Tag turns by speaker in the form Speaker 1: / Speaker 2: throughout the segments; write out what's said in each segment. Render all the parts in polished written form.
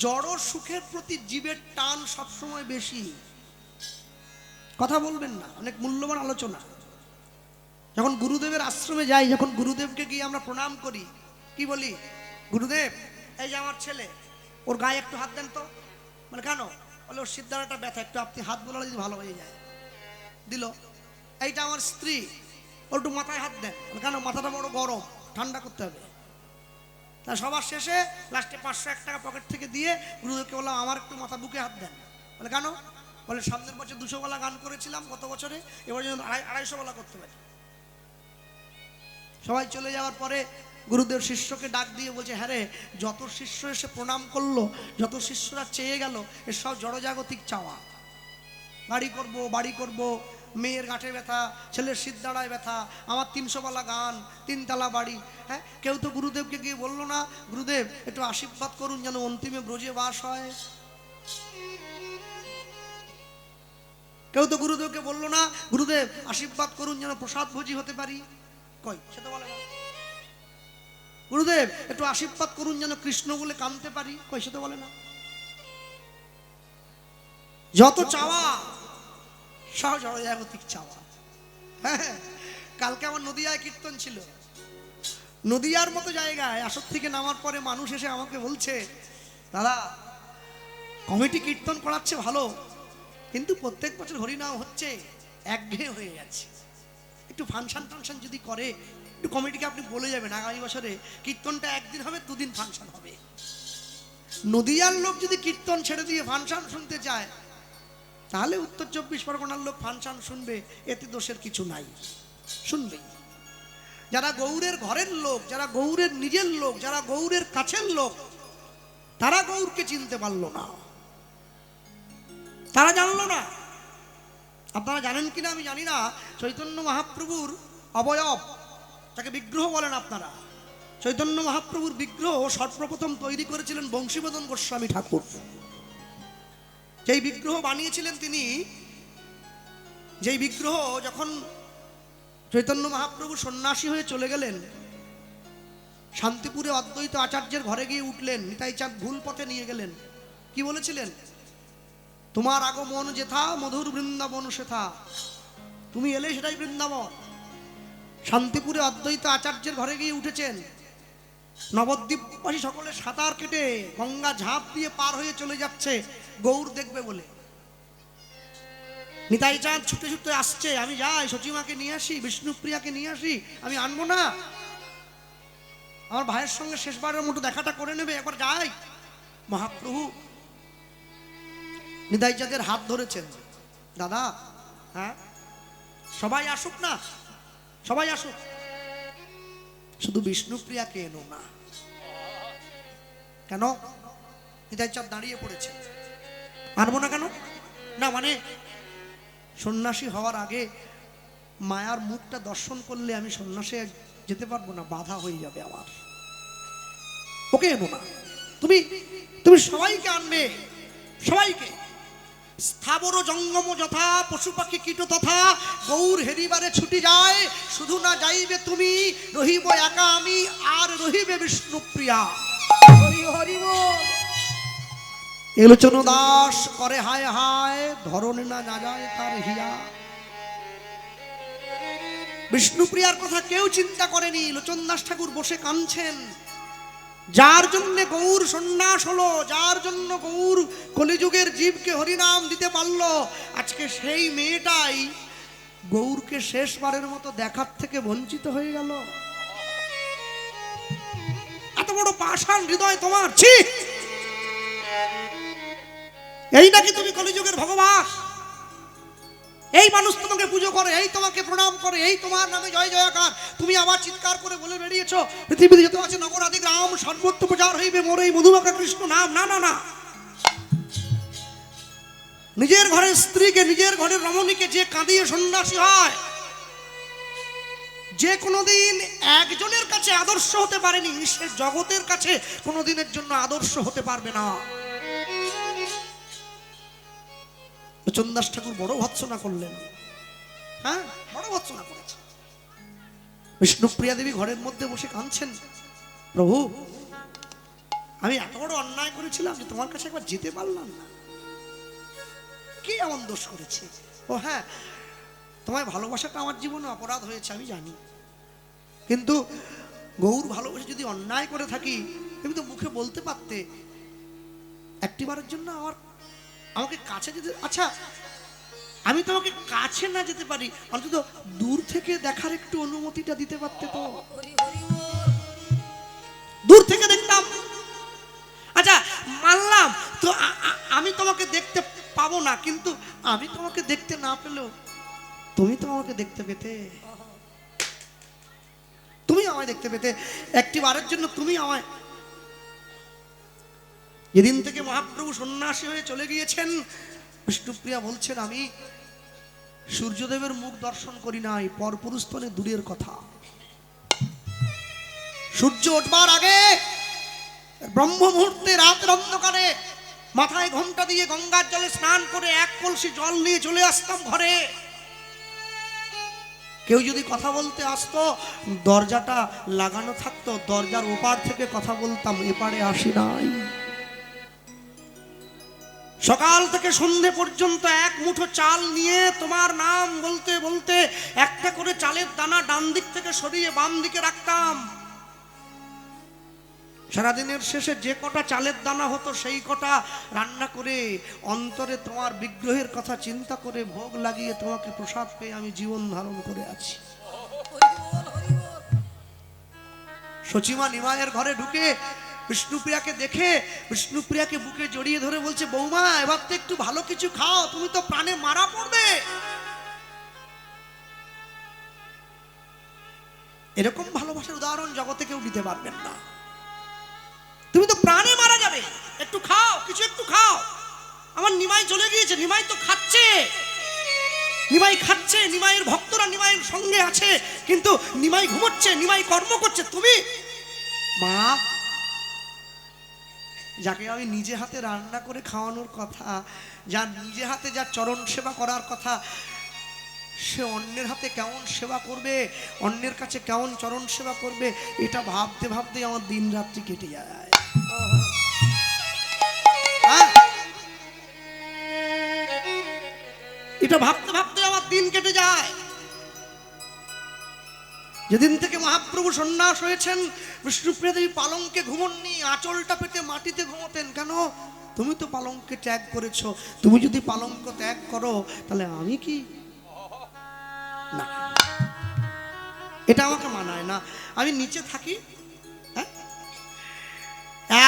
Speaker 1: জড় সুখের প্রতি জীবের টান সবসময় বেশি। কথা বলবেন না, অনেক মূল্যবান আলোচনা। যখন গুরুদেবের আশ্রমে যাই, যখন গুরুদেবকে গিয়ে আমরা প্রণাম করি, কি বলি? গুরুদেব, এই যে আমার ছেলে, ওর গায়ে একটু হাত দেন তো। মানে কেন? বলে ওর সিদ্ধারাটা ব্যথা, একটু আপনি হাত বোলালে যদি ভালো হয়ে যায়। দিল। এইটা আমার স্ত্রী, ওর একটু মাথায় হাত দেন। কেন? মাথাটা বড় গরম, ঠান্ডা করতে হবে। তা সবার শেষে লাস্টে 501 টাকা পকেট থেকে দিয়ে গুরুদেবকে বললাম আমার একটু মাথা বুকে হাত দেন। বলে কেন? বলে সামনের বছর 200 গলা গান করেছিলাম গত বছরে, এবার যেন 250 গলা করতে পারি। সবাই চলে যাওয়ার পরে গুরুদেব শিষ্যকে ডাক দিয়ে বলছে, হ্যাঁ রে, যত শিষ্য এসে প্রণাম করলো, যত শিষ্যরা চেয়ে গেল, এর সব জড়জাগতিক চাওয়া। বাড়ি করব, বাড়ি করব, মেয়ের গাঁঠে ব্যথা, ছেলের সিদ্ধাড়ায় ব্যথা, আমার 300 বালা গান, 3 তলা বাড়ি। হ্যাঁ, কেউ তো গুরুদেবকে গিয়ে বললো না, গুরুদেব একটু আশীর্বাদ করুন যেন অন্তিমে ব্রজে বাস হয়। কেউ তো গুরুদেবকে বললো না, গুরুদেব আশীর্বাদ করুন যেন প্রসাদ ভোজি হতে পারি। কই? সে তো বলে না। গুরুদেব একটু আশীর্বাদ করুন যেন কৃষ্ণ বলে কাঁদতে পারি। কই? সে তো বলে না। যত চাওয়া সব জড়জাগতিক চাওয়া। হ্যাঁ, কালকে আমার নদিয়ায় কীর্তন ছিল। নদিয়ার মতো জায়গায় আসর থেকে নামার পরে মানুষ এসে আমাকে বলছে, দাদা কমিটি কীর্তন করাচ্ছে ভালো, কিন্তু প্রত্যেক বছর হরিনাম হচ্ছে, একঘেয়ে হয়ে যাচ্ছে। একটু ফাংশন টাংশন যদি করে, একটু কমিটিকে আপনি বলে যাবেন আগামী বছরে কীর্তনটা একদিন হবে, 2 দিন ফাংশন হবে। নদিয়ার লোক যদি কীর্তন ছেড়ে দিয়ে ফাংশন শুনতে চায়, তাহলে উত্তর 24 পরগনার লোক ফাংশন শুনবে, এতে দোষের কিছু নাই, শুনবেই। যারা গৌরের ঘরের লোক, যারা গৌরের নিজের লোক, যারা গৌরের কাছের লোক, তারা গৌরকে চিনতে পারলো না, তারা জানলো না। আপনারা জানেন কিনা আমি জানি না, চৈতন্য মহাপ্রভুর অবয়ব, তাকে বিগ্রহ বলেন আপনারা, চৈতন্য মহাপ্রভুর বিগ্রহ সর্বপ্রথম তৈরি করেছিলেন বংশীবদন গোস্বামী ঠাকুর। যেই বিগ্রহ বানিয়েছিলেন তিনি, যেই বিগ্রহ যখন চৈতন্য মহাপ্রভু সন্ন্যাসী হয়ে চলে গেলেন, শান্তিপুরে অদ্বৈত আচার্যের ঘরে গিয়ে উঠলেন, নিতাই চাঁদ ভুল পথে নিয়ে গেলেন। কি বলেছিলেন? তোমার আগমন যেথা মধুর বৃন্দাবন সেথা, তুমি এলে সেটাই বৃন্দাবন। শান্তিপুরে অদ্বৈত আচার্যের ঘরে গিয়ে উঠেছেন, নবদ্বীপবাসী সকলে সাঁতার কেটে গঙ্গা ঝাঁপ দিয়ে পার হয়ে চলে যাচ্ছে গৌর দেখবে বলে। নিতাই চাঁদ ছুটে ছুটে আসছে, আমি যাই সচিমাকে নিয়ে আসি, বিষ্ণুপ্রিয়াকে নিয়ে আসি, আমি আনবো না, আমার ভাইয়ের সঙ্গে শেষবারের মতো দেখাটা করে নেবে, একবার যাই। মহাপ্রভু নিতাই চাঁদের হাত ধরেছেন, দাদা হ্যাঁ সবাই আসুক না, সবাই আসুক, শুধু বিষ্ণুপ্রিয়াকে এনো না। কেন? নিতাই চাঁদ দাঁড়িয়ে পড়েছে, আনবো না কেন? না মানে সন্ন্যাসী হওয়ার আগে মায়ার মুখটা দর্শন করলে আমি সন্ন্যাসে যেতে পারবো না, বাধা হয়ে যাবে আমার, ওকে এনো না। তুমি তুমি সবাইকে আনবে, সবাইকে। স্থাবর জঙ্গম যথা পশু পাখি কীট তথা গৌর হেরিবারে ছুটি যায়, শুধু না যাইবে তুমি, রহিব একা আমি, আর রহিবে বিষ্ণুপ্রিয়া। হরি হরি বল। এলোচন দাস করে হায় হায়, ধরনে না যায় তার হিয়া। বিষ্ণুপ্রিয়ার কথা কেউ চিন্তা করেনি, লোচন দাস ঠাকুর বসে কাঁদছেন। যার জন্য গৌর সন্ন্যাস হলো, যার জন্য গৌর কলিযুগের জীবকে হরিনাম দিতে পারলো, আজকে সেই মেয়েটাই গৌরকে শেষবারের মতো দেখার থেকে বঞ্চিত হয়ে গেল। এত বড় পাষাণ হৃদয় তোমার! ছি! এই নাকি তুমি কলিযুগের ভগবান? এই মানুষ তোমাকে পুজো করে, এই তোমাকে প্রণাম করে, এই তোমার নামে জয় জয়কার, তুমি আবার চিৎকার করে বলে বেরিয়েছো পৃথিবীতে যত আছে নগর আদি গ্রাম সর্বত্র প্রচার হইবে মোর এই মধুমাখা কৃষ্ণ নাম। না না না, নিজের ঘরের স্ত্রীকে, নিজের ঘরের রমণীকে যে কাঁদিয়ে সন্ন্যাসী হয়, যে কোনোদিন একজনের কাছে আদর্শ হতে পারেনি, সে জগতের কাছে কোনোদিনের জন্য আদর্শ হতে পারবে না। লোচন দাস ঠাকুর বড় ভৎসনা করলেন, হ্যাঁ বড় ভৎসনা করেছে। বিষ্ণুপ্রিয়া দেবী ঘরের মধ্যে বসে কাঁদছেন, প্রভু আমি এত বড় অন্যায় করেছিলাম যে তোমার কাছে একবার যেতে পারলাম না। কি এমন দোষ করেছে? ও হ্যাঁ, তোমায় ভালোবাসাটা আমার জীবনে অপরাধ হয়েছে আমি জানি, কিন্তু গৌর ভালোবাসে যদি অন্যায় করে থাকি তুমি তো মুখে বলতে পারতে। একটিবারের জন্য আমাকে কাছে যেতে, আচ্ছা আমি তোমাকে কাছে না যেতে পারি, অন্তত দূর থেকে দেখার একটু অনুমতিটা দিতে পারতে তো। দূর থেকে দেখতাম। আচ্ছা মানলাম তো আমি তোমাকে দেখতে পাবো না, কিন্তু আমি তোমাকে দেখতে না পেলেও তুমি তো আমাকে দেখতে পেতে, তুমি আমায় দেখতে পেতে একটিবারের জন্য। তুমি আমায়, যেদিন থেকে মহাপ্রভু সন্ন্যাসী হয়ে চলে গিয়েছেন, বিষ্ণুপ্রিয়া বলছেন আমি সূর্যদেবের মুখ দর্শন করি নাই, পরপুরুষতনে দূরের কথা। সূর্য উঠবার আগে ব্রহ্ম মুহূর্তে রাতের অন্ধকারে মাথায় ঘোমটা দিয়ে গঙ্গার জলে স্নান করে এক কলসি জল নিয়ে চলে আসতাম ঘরে। কেউ যদি কথা বলতে আসতো দরজাটা লাগানো থাকতো, দরজার ওপার থেকে কথা বলতাম, এপারে আসি নাই। সকাল থেকে সন্ধে পর্যন্ত এক মুঠো চাল নিয়ে তোমার নাম বলতে বলতে একটা করে চালের দানা ডান দিক থেকে সরিয়ে বাম দিকে রাখতাম। সারাদিনের শেষে যে কটা চালের দানা হতো সেই কটা রান্না করে অন্তরে তোমার বিগ্রহের কথা চিন্তা করে ভোগ লাগিয়ে তোমাকে প্রসাদ পেয়ে আমি জীবন ধারণ করে আছি। সচিমা নিমায়ের ঘরে ঢুকে বিষ্ণুপ্রিয়াকে দেখে বিষ্ণুপ্রিয়াকে বুকে জড়িয়ে ধরে বলছে, বৌমা এবার তো একটু ভালো কিছু খাও, তুমি তো প্রাণে মারা পড়বে। এরকম ভালোবাসার উদাহরণ জগতে কেউ দিতে পারবেন না। তুমি তো প্রাণে মারা যাবে, একটু খাও, কিছু একটু খাও। আমার নিমাই চলে গিয়েছে, নিমাই তো খাচ্ছে, নিমাই খাচ্ছে, নিমাইয়ের ভক্তরা নিমাইয়ের সঙ্গে আছে, কিন্তু নিমাই ঘুমোচ্ছে, নিমাই কর্ম করছে। তুমি মা, যাকে আমি নিজে হাতে রান্না করে খাওয়ানোর কথা, যার নিজে হাতে যা চরণ সেবা করার কথা, সে অন্যের হাতে কেমন সেবা করবে, অন্যের কাছে কেমন চরণ সেবা করবে, এটা ভাবতে ভাবতে আমার দিন রাত্রি কেটে যায়। এটা ভাবতে ভাবতে আমার দিন কেটে যায়। যেদিন থেকে মহাপ্রভু সন্ন্যাস হয়েছেন, বিষ্ণুপ্রিয়া দেবী পালঙ্কে ঘুমননি, আঁচলটা পেতে মাটিতে ঘুমোতেন। কেন? তুমি তো পালঙ্কে ত্যাগ করেছো, তুমি যদি পালঙ্ক ত্যাগ করো তাহলে আমি কি? না, এটা আমাকে মানায় না, আমি নিচে থাকি।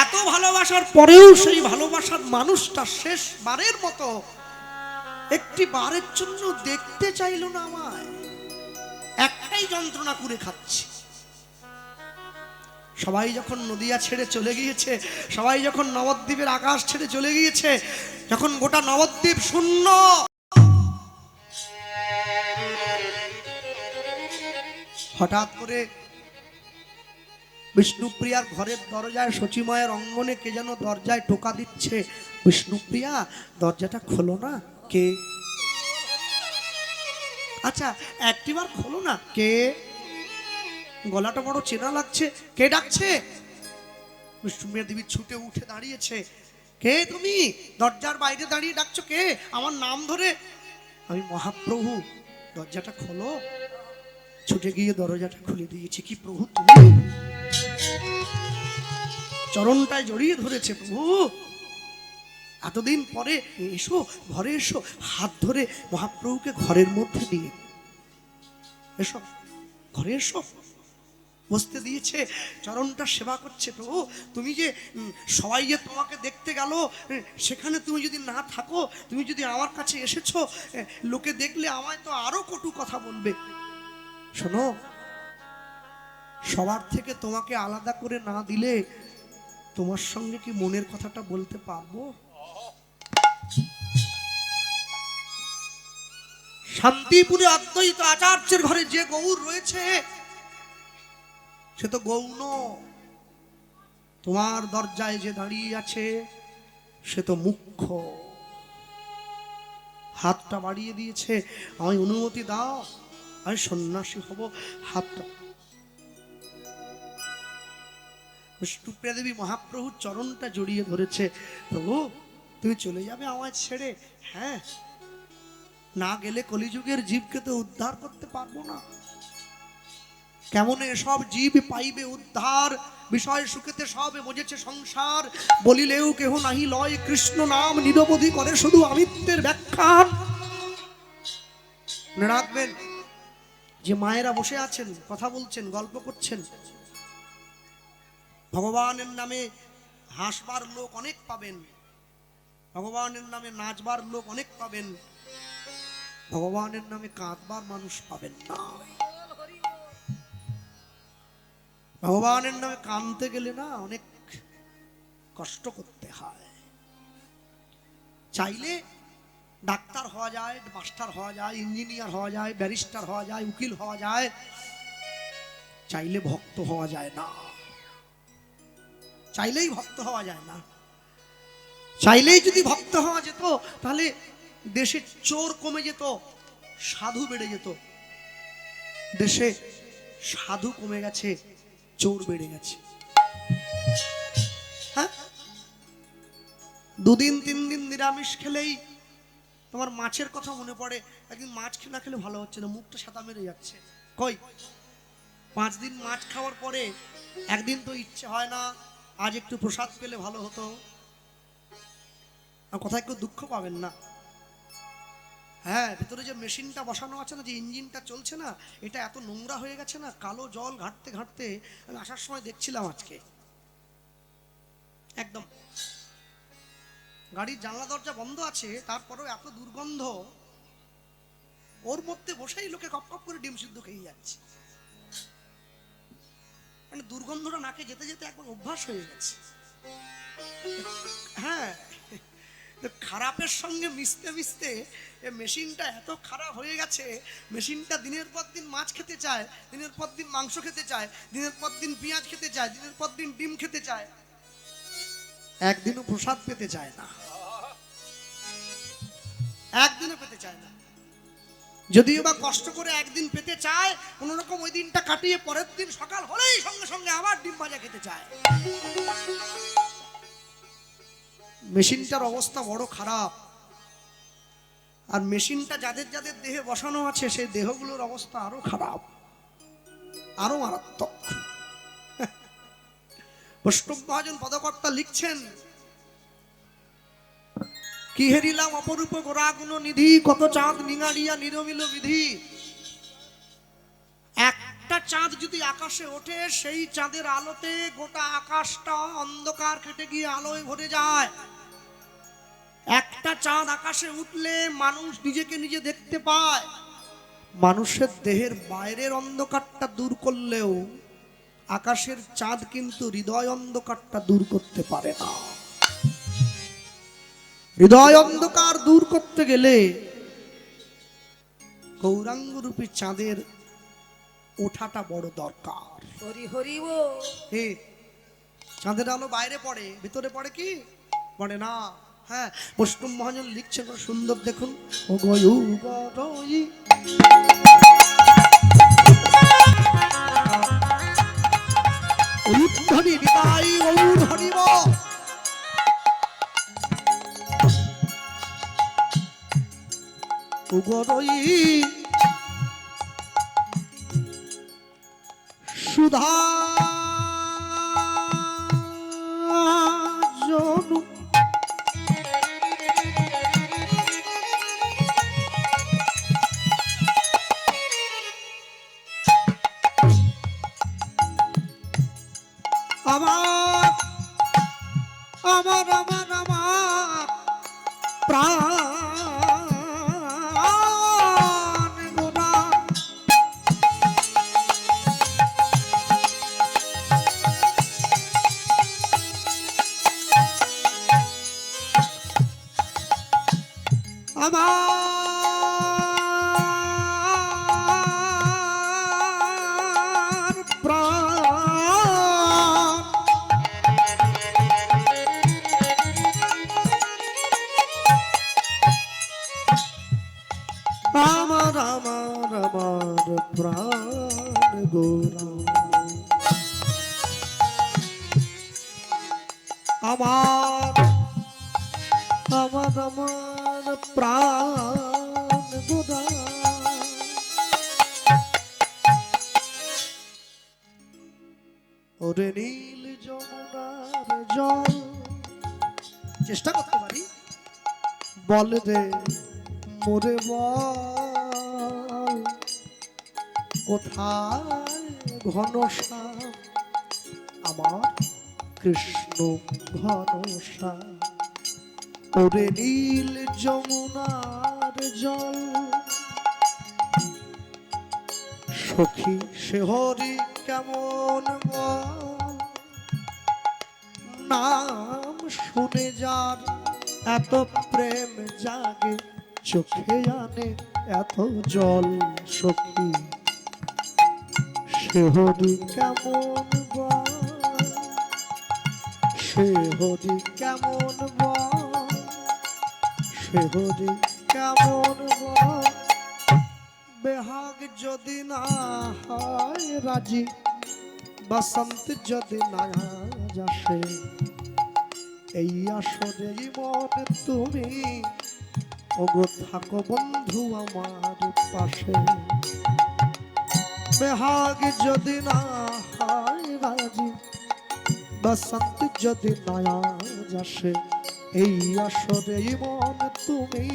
Speaker 1: এত ভালোবাসার পরেও সেই ভালোবাসার মানুষটা শেষবারের মতো একটি বারের জন্য দেখতে চাইল না আমায়। একটাই যন্ত্রণা করে খাচ্ছি। সবাই যখন নদিয়া ছেড়ে চলে গিয়েছে, সবাই যখন নবদ্বীপের আকাশ ছেড়ে চলে গিয়েছে, যখন গোটা নবদ্বীপ শূন্য, হঠাৎ করে বিষ্ণুপ্রিয়ার ঘরের দরজায়, সচিমায়ের অঙ্গনে কে যেন দরজায় টোকা দিচ্ছে। বিষ্ণুপ্রিয়া, দরজাটা খোলো না। কে? আচ্ছা একটিবার খোলো না। কে? গলাটা বড় চেনা লাগছে, কে ডাকছে? বিষ্ণুপ্রিয়া দেবী ছুটে উঠে দাঁড়িয়েছে। কে তুমি? দরজার বাইরে দাঁড়িয়ে ডাকছো কে? আমার নাম ধরে? আমি মহাপ্রভু, দরজাটা খোলো। ছুটে গিয়ে দরজাটা খুলে দিয়েছি। কি প্রভু তুমি? চরণটায় জড়িয়ে ধরেছে। প্রভু এতদিন পরে এসো, ঘরে এসো। হাত ধরে মহাপ্রভুকে ঘরের মধ্যে দিয়ে এসো, ঘরে এসো। বসতে দিয়েছে, চরণটা সেবা করছে। প্রভু তুমি যে, সবাই যে তোমাকে দেখতে গেল, সেখানে তুমি যদি না থাকো, তুমি যদি আমার কাছে এসেছো, লোকে দেখলে আমায় তো আরো কটু কথা বলবে। শোনো, সবার থেকে তোমাকে আলাদা করে না দিলে তোমার সঙ্গে কি মনের কথাটা বলতে পারবো? শান্তিপুরে অদ্বৈত আচার্যের ঘরে যে গৌর রয়েছে সে তো গৌণ। তোমার দরজায় যে দাঁড়িয়ে আছে সে তো মুখ্য। হাতটা বাড়িয়ে দিয়েছে, আমি অনুমতি দাও, আমি সন্ন্যাসী হব। হাতটা বিষ্ণুপ্রিয়া দেবী মহাপ্রভুর চরণটা জড়িয়ে ধরেছে। প্রভু তুমি চলে যাবে আমায় ছেড়ে? হ্যাঁ, না গেলে কলিযুগের জীবকে তো উদ্ধার করতে পারবো না। কেমন এসব জীব পাইবে উদ্ধার, বিষয় সুখেতে সবে মজেছে সংসার, বলিলেও কেহ নাহি লয় কৃষ্ণ নাম, নিরবধি করে শুধু আমিত্বের ব্যাখ্যান। মনে রাখবেন, যে মায়েরা বসে আছেন, কথা বলছেন, গল্প করছেন, ভগবানের নামে হাসবার লোক অনেক পাবেন, ভগবানের নামে নাচবার লোক অনেক পাবেন, ভগবানের নামে কাঁদবার মানুষ পাবেন না। ভগবানের নামে কাঁদতে গেলে না অনেক কষ্ট করতে হয়। চাইলে ডাক্তার হওয়া যায়, মাস্টার হওয়া যায়, ইঞ্জিনিয়ার হওয়া যায়, ব্যারিস্টার হওয়া যায়, উকিল হওয়া যায়, চাইলে ভক্ত হওয়া যায় না। চাইলেই ভক্ত হওয়া যায় না। চাইলেই যদি ভক্ত হওয়া যেত তাহলে দেশে চোর কমে যেত, সাধু বেড়ে যেত। দেশে সাধু কমে গেছে, চোর বেড়ে গেছে। হ্যাঁ, দুদিন তিন দিন নিরামিষ খেলেই তোমার মাছের কথা মনে পড়ে। একদিন মাছ না খেলে ভালো হচ্ছে না, মুখটা সাদা মেরে যাচ্ছে। কই 5 দিন মাছ খাওয়ার পরে একদিন তো ইচ্ছে হয় না আজ একটু প্রসাদ পেলে ভালো হতো। আর কোথায় কেউ দুঃখ পাবেন না। হ্যাঁ, ভিতরে যে মেশিনটা বসানো আছে না, যে ইঞ্জিনটা চলছে না, এটা এত নোংরা হয়ে গেছে না, কালো জল ঘাটতে ঘাটতে আমি আসার সময় দেখছিলাম আজকে। একদম গাড়ির জানলা দরজা বন্ধ আছে, তারপরেও এত দুর্গন্ধ। ওর মধ্যে বসেই লোকে কপ কপ করে ডিম সিদ্ধ খেয়ে যাচ্ছে। মানে দুর্গন্ধটা নাকে যেতে যেতে একবার অভ্যাস হয়ে গেছে। হ্যাঁ, খারাপের সঙ্গে মিশতে মিশতে মেশিনটা এত খারাপ হয়ে গেছে। মেশিনটা দিনের পর দিন মাছ খেতে চায়, দিনের পর দিন মাংস খেতে চায়, দিনের পর দিন পেঁয়াজ খেতে চায়, দিনের পর দিন ডিম খেতে চায়, একদিনও প্রসাদ পেতে চায় না, একদিনও পেতে চায় না। যদিও বা কষ্ট করে একদিন পেতে চায়, কোন রকম ওই দিনটা কাটিয়ে পরের দিন সকাল হলেই সঙ্গে সঙ্গে আবার ডিম ভাজা খেতে চায়। মেশিনটার অবস্থা বড় খারাপ। আর মেশিনটা যাদের যাদের দেহে বসানো আছে, সেই দেহগুলোর অবস্থা আরো খারাপ, আরো মারাত্মক। বৈষ্ণব মহাজন পদকর্তা লিখছেন, কি হেরিলাম অপরূপ গোরাগুণ নিধি, কত চাঁদ নিঙাড়িয়া নিরমিল বিধি। একটা চাঁদ যদি আকাশে ওঠে, সেই চাঁদের আলোতে গোটা আকাশটা অন্ধকার কেটে গিয়ে আলোয় ভরে যায়। একটা চাঁদ আকাশে উঠলে মানুষ নিজেকে নিজে দেখতে পায়। মানুষের দেহের বাইরের অন্ধকারটা দূর করলেও আকাশের চাঁদ কিন্তু হৃদয় অন্ধকারটা দূর করতে পারে না। হৃদয় অন্ধকার দূর করতে গেলে গৌরাঙ্গরূপী চাঁদের ওঠাটা বড় দরকার।
Speaker 2: হরি হরি ও
Speaker 1: হে, চাঁদের আলো বাইরে পড়ে, ভিতরে পড়ে কি পড়ে না। হ্যাঁ, বৈষ্ণব মহাজন লিখছেন সুন্দর, দেখুন। ও গয়ুগরয়ি উদ্ধরি বিদায় গৌর হরিব, উগরয়ি সুধা জনু আমার আমার আমার আমার প্রাণ গোরা, আমার প্রাণ আমার আমার আমার প্রাণ গোরা। আমার প্রাণ গোদা ওরে নীল যমুনার জল চেষ্টা করতে পারি বল রে মোরে বল কোথায় ঘনশ্যাম আমার কৃষ্ণ ঘনশ্যাম ওরে নীল যমুনার জল সখী সে হরি কেমন নাম শুনে যার এত প্রেম জাগে চোখে আনে এত জল সখী সে হরি কেমন সে হরি কেমন সে হরি কেমন বেহাগ যদি না হয় রাজি বসন্ত যদি না আসে এই আসরে মন তুমি ওগো থাকো বন্ধু আমার পাশে বেহাগ যদি না হয় রাজি বসন্ত যদি না আসে এই আসরে মন তুমি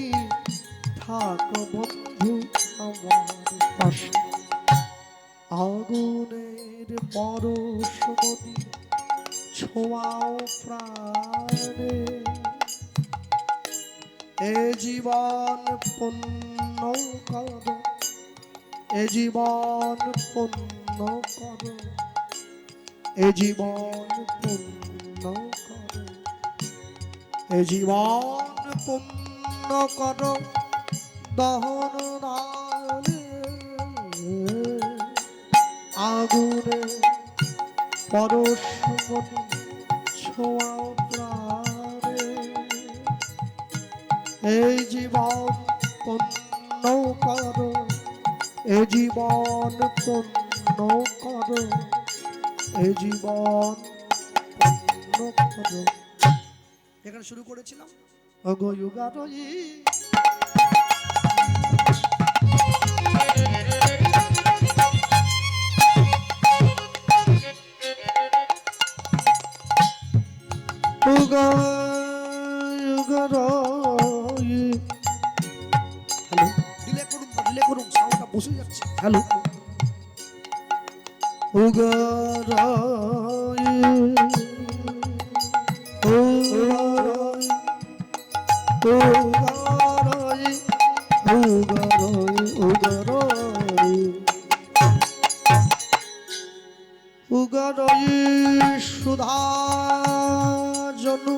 Speaker 1: থাকো বন্ধু আমার পাশে আগুনের পরশ নদী ছোঁয়াও প্রাণে এ জীবন পুণ্য কর এ জীবন পুণ্য কর এ জীবন পুণ্য কর এ জীবন পুণ্য কর দহন নালে আগুনে পরশ মনি ছোঁয়াও প্রাণে এই জীবন পুণ্য কর এ জীবন পুণ্য কর এ জীবন পুণ্য কর এখানে শুরু করেছিলাম অগো যুগারই ডিলে করুন সাউন্ডটা বসে যাচ্ছে হ্যালো সুধা জনু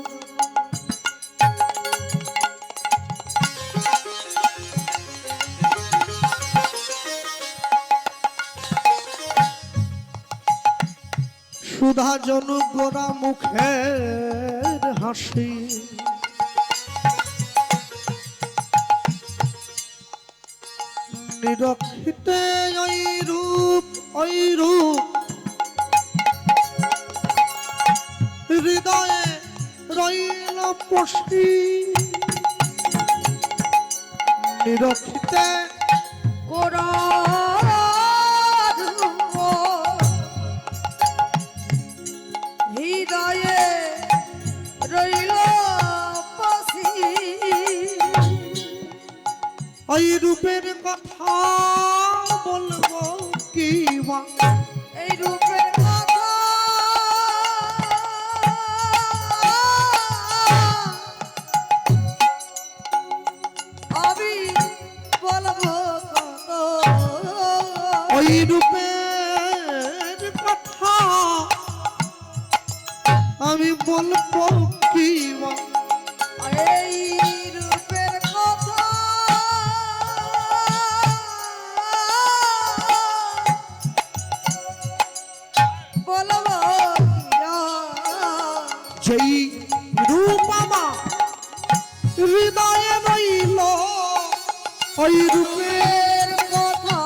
Speaker 1: সুধা জনু গোরা মুখের হাসি নিরক্ষিতে ওই রূপ হৃদয়ে রইল পশি নিরক্ষিতে
Speaker 2: গোরা হৃদয়ে রইল পশি
Speaker 1: ওই রূপের কথা বলবো কি
Speaker 2: এই রূপের কথা আমি বলবো কত
Speaker 1: ওই রূপের কথা আমি বলবো কি
Speaker 2: এই রূপের কথা বলবো
Speaker 1: যেই রূপ আমার হৃদয়ে রইল ওই রূপের
Speaker 2: কথা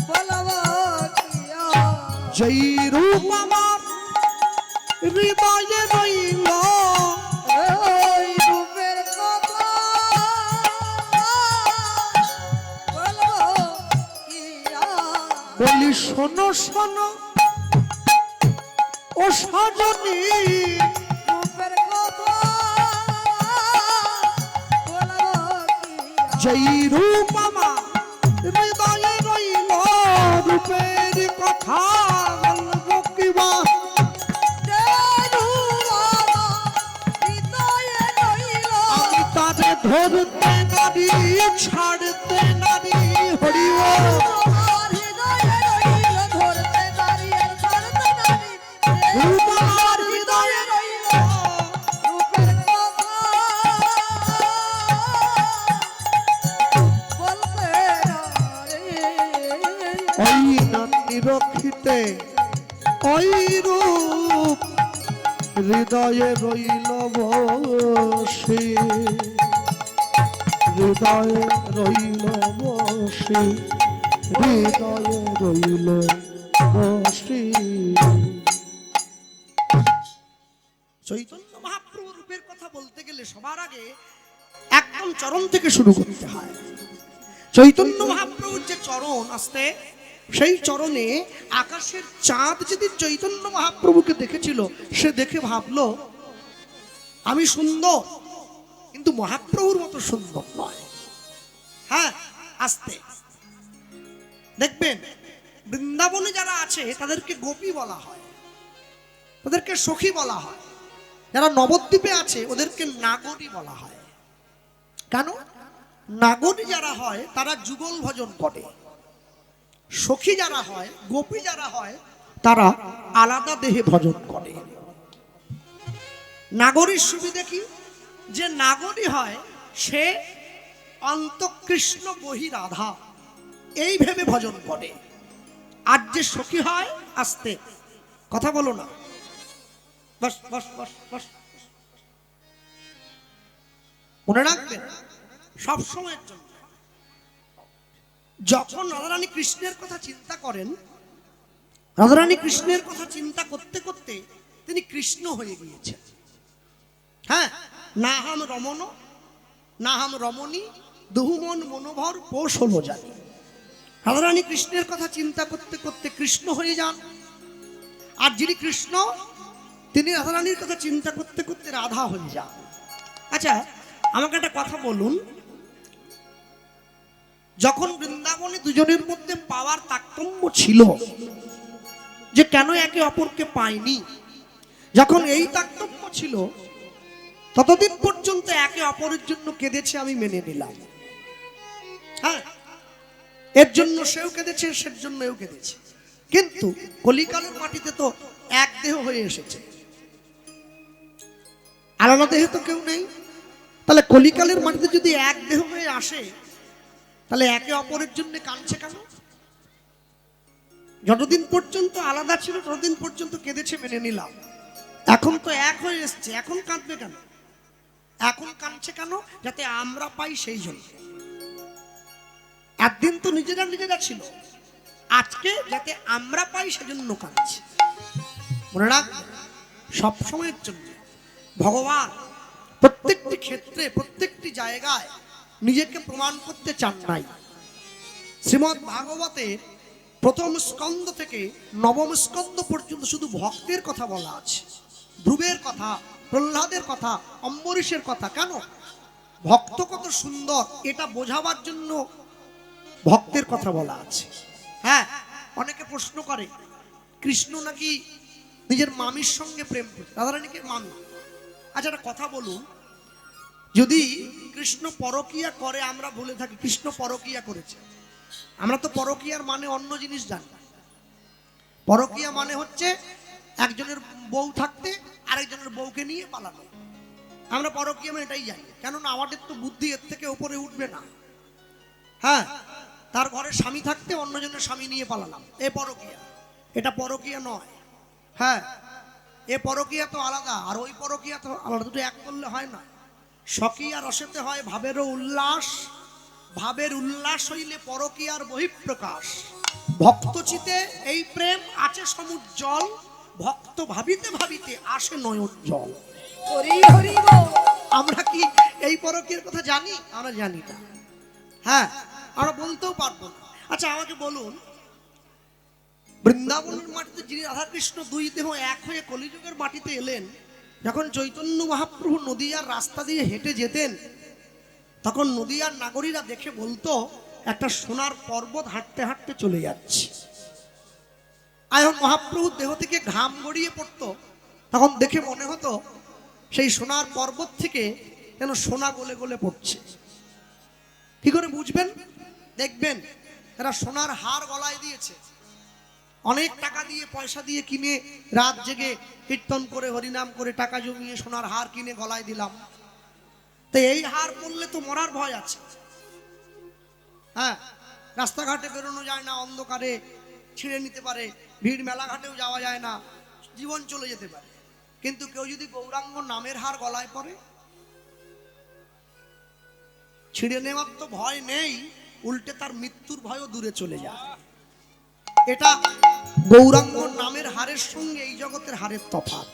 Speaker 2: বলবো
Speaker 1: যেই যেই রূপ আমার হৃদয়ে রইল
Speaker 2: এই রূপের কথা বলবো কি আর?
Speaker 1: বলি শোনো শোনো ও সজনী
Speaker 2: রূপের কথা বলবো কি আর?
Speaker 1: যেই রূপ আমার হৃদয়ে রইল রূপের কথা বলবো কিবা আমি তারে ধরতে নারী ছাড়তে নারী হরিও রূপ আমার হৃদয়ে রইল ওই নাতি রক্ষিতে ওই রূপ হৃদয়ে রইল বসে হৃদয়ে রইল বসে হৃদয়ে রইল বসে চৈতন্য মহাপ্রভুর রূপের কথা বলতে গেলে সবার আগে একদম চরণ থেকে শুরু করতে হয়। চৈতন্য মহাপ্রভুর যে চরণ আসতে সেই চরণে আকাশের চাঁদ যেদিন চৈতন্য মহাপ্রভুকে দেখেছিল সে দেখে ভাবলো আমি সুন্দর কিন্তু মহাপ্রভুর মতো সুন্দর নয়। হ্যাঁ আসতে দেখবেন বৃন্দাবনে যারা আছে তাদেরকে গোপী বলা হয়, তাদেরকে সখী বলা হয়। যারা নবদ্বীপে আছে ওদেরকে নাগরী বলা হয়। কেন? নাগরী যারা হয় তারা যুগল ভজন করে, সখী যারা হয় গোপী যারা হয় তারা আলাদা দেহে ভজন করে। নাগরীর সুবিধা কি? যে নাগরী হয় সে অন্তকৃষ্ণ বহি রাধা এই ভেবে ভজন করে, আর যে সখী হয় আস্তে কথা বলো না বস বস বস বস মনে রাখবেন সব সময়ের জন্য যখন রাধারানী কৃষ্ণের কথা চিন্তা করেন, রাধারানী কৃষ্ণের কথা চিন্তা করতে করতে তিনি কৃষ্ণ হয়ে গিয়েছেন। হ্যাঁ, না হাম রমণ না হাম রমণী দুহুমন মনোভর পোষ হলো জানি। রাধারানী কৃষ্ণের কথা চিন্তা করতে করতে কৃষ্ণ হয়ে যান, আর যিনি কৃষ্ণ তিনি রাধারানীর কথা চিন্তা করতে করতে রাধা হয়ে যান। আচ্ছা আমাকে একটা কথা বলুন, যখন বৃন্দাবনে দুজনের মধ্যে পাওয়ার তারতম্য ছিল যে কেন একে অপরকে পায়নি, যখন এই তারতম্য ছিল ততদিন পর্যন্ত একে অপরের জন্য কেঁদেছে আমি মেনে নিলাম। হ্যাঁ, এর জন্য সেও কেঁদেছে সের জন্য এও কেঁদেছে, কিন্তু কলিকালের মাটিতে তো এক দেহ হয়ে এসেছে, আলাদা দেহে তো কেউ নেই। তাহলে কলিকালের মাটিতে যদি এক দেহ হয়ে আসে তাহলে একে অপরের জন্য কাঁদছে কেন? যতদিন পর্যন্ত আলাদা ছিল ততদিন পর্যন্ত কেঁদেছে মেনে নিলাম, এখন তো এক হয়ে এসছে এখন কাঁদবে কেন? এখন কাঁদছে কেন? যাতে আমরা পাই সেই জন্য। একদিন তো নিজেরা নিজেরা ছিল, আজকে যাতে আমরা পাই সেজন্য কাঁদছে। মনে রাখ সব সময়ের জন্য ভগবান প্রত্যেকটি ক্ষেত্রে প্রত্যেকটি জায়গায় নিজেকে প্রমাণ করতে চান নাই। শ্রীমদ্ ভাগবতের প্রথম স্কন্ধ থেকে নবম স্কন্ধ পর্যন্ত শুধু ভক্তের কথা বলা আছে, ধ্রুবের কথা, প্রহ্লাদের কথা, অম্বরীশের কথা। কেন? ভক্ত কত সুন্দর এটা বোঝাবার জন্য ভক্তের কথা বলা আছে। হ্যাঁ, অনেকে প্রশ্ন করে কৃষ্ণ নাকি নিজের মামির সঙ্গে প্রেম করে, রাধারানীকে মামি। আচ্ছা একটা কথা বলুন, যদি কৃষ্ণ পরকীয়া করে আমরা বলে থাকি কৃষ্ণ পরকীয়া করেছে, আমরা তো পরকীয়ার মানে অন্য জিনিস জানি। পরকীয়া মানে হচ্ছে একজনের বউ থাকতে আরেকজনের বউকে নিয়ে পালানো। আমরা পরকীয়া মানে এটাই জানি, কেননা আমাদের তো বুদ্ধি এর থেকে উপরে উঠবে না। হ্যাঁ, তার ঘরে স্বামী থাকতে অন্যজনের স্বামী নিয়ে পালালাম, এ পরকীয়া। এটা পরকীয়া নয়। হ্যাঁ, এ পরকীয়া তো আলাদা আর ওই পরকীয়া তো আলাদা, দুটো এক করলে হয় না। স্বকীয়া রসেতে হয় ভাবেরও উল্লাস, ভাবের উল্লাস হইলে পরকীয়ার বহিঃপ্রকাশ। ভক্তচিতে এই প্রেম আছে সমুজ্জ্বল, ভক্ত ভাবিতে ভাবিতে আসে নয়ন জল।
Speaker 2: হরি হরি বল।
Speaker 1: আমরা কি এই পরকের কথা জানি? আমরা জানি না। হ্যাঁ, আমরা বলতেও পারবো না। আচ্ছা আমাকে বলুন, বৃন্দাবনের মাটিতে যিনি রাধাকৃষ্ণ দুই দেহ এক হয়ে কলিযুগের মাটিতে এলেন, যখন চৈতন্য মহাপ্রভু নদীয়ার রাস্তা দিয়ে হেঁটে যেতেন, তখন নদীয়ার নাগরীরা দেখে বলতো একটা সোনার পর্বত হাঁটতে হাঁটতে চলে যাচ্ছে। আর যখন মহাপ্রভুর দেহ থেকে ঘাম গড়িয়ে পড়তো, তখন দেখে মনে হতো সেই সোনার পর্বত থেকে যেন সোনা গলে গলে পড়ছে। কি করে বুঝবেন? দেখবেন এরা সোনার হার গলায় দিয়েছে, অনেক টাকা দিয়ে পয়সা দিয়ে কিনে রাত জেগে কীর্তন করে হরিনাম করে টাকা জমিয়ে সোনার হার কিনে গলায় দিলাম। তো এই হার পরলে তো মরার ভয় আছে। হ্যাঁ, রাস্তাঘাটে বেরোনো যায় না, অন্ধকারে ছিঁড়ে নিতে পারে, ভিড় মেলাঘাটেও যাওয়া যায় না, জীবন চলে যেতে পারে। কিন্তু কেউ যদি গৌরাঙ্গ নামের হার গলায় পরে, ছিঁড়ে নেওয়ার তো ভয় নেই, উল্টে তার মৃত্যুর ভয়ও দূরে চলে যায়। এটা গৌরাঙ্গ নামের হারের সঙ্গে এই জগতের হারের তফাৎ।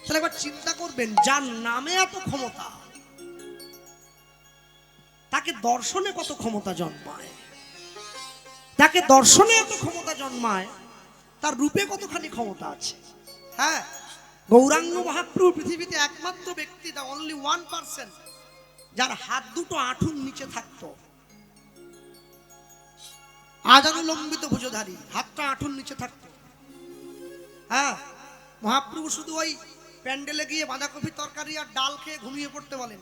Speaker 1: তাহলে একবার চিন্তা করবেন, যার নামে এত ক্ষমতা, তাকে দর্শনে কত ক্ষমতা জন্মায়, তাকে দর্শনে এত ক্ষমতা জন্মায়, তার রূপে কতখানি ক্ষমতা আছে। হ্যাঁ, গৌরাঙ্গ মহাপ্রভু পৃথিবীতে একমাত্র ব্যক্তি, দা অনলি 1%, যার হাত দুটো আঁঠুর নিচে থাকতো। আজানুলম্বিত ভুজধারী, হাতটা আঁঠুর নিচে থাকতো। হ্যাঁ, মহাপ্রভু শুধু ওই প্যান্ডেলে গিয়ে বাঁধাকপি তরকারি আর ডাল খেয়ে ঘুমিয়ে পড়তে বলেন।